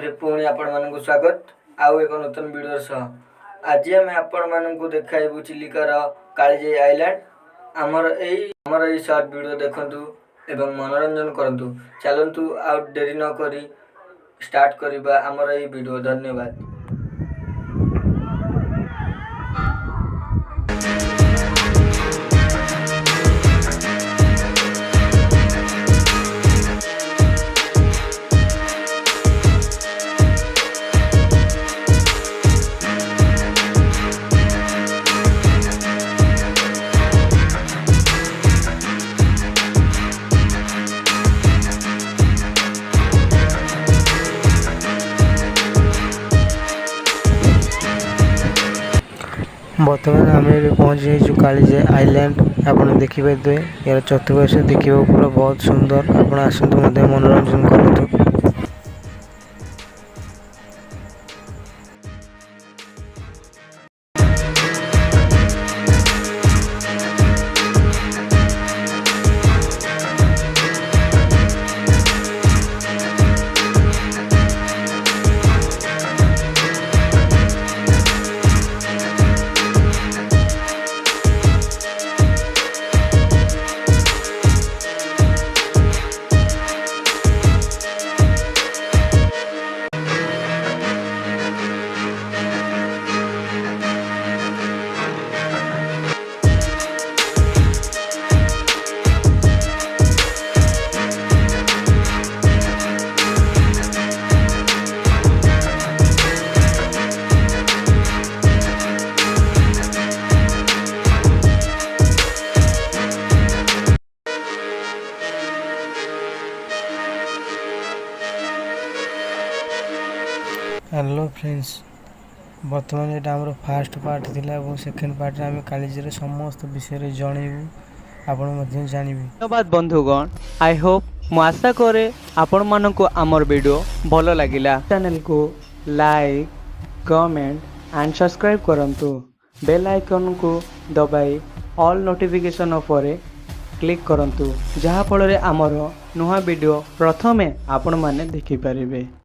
रे पुणी आपण मानकु स्वागत आउ एक नूतन वीडियो सह आज आम आपण मानकु देखाइबु चिलिकार कालीजाई आइलैंड हमर एई शॉर्ट वीडियो देखंतु एवं मनोरंजन करंतु चलंतु आउ देरी न करी स्टार्ट करिबा हमर एई वीडियो। धन्यवाद। बर्तमान आम पहुँच जाइए कालीजाई आइलैंड। आप देखिए यार चतुर्पार्श्व देखा पूरा बहुत सुंदर। आप आसतु मनोरंजन करूँ। हेलो फ्रेंड्स, बर्तमान ये आम फास्ट पार्ट थी। सेकेंड पार्ट आम कालीजाई समस्त विषय जनइबू आपण जानवे। धन्यवाद बंधुगण। आई होप मु आशा करे आपण मानक आमर वीडियो भल लगिला। चैनल को लाइक कमेंट एंड सब्सक्राइब करंतु। बेल आइकन को दबाई ऑल नोटिफिकेशन उपरे क्लिक करंतु, जहा फल रे आमर नुआ वीडियो प्रथमे आपण माने देखि परिबे।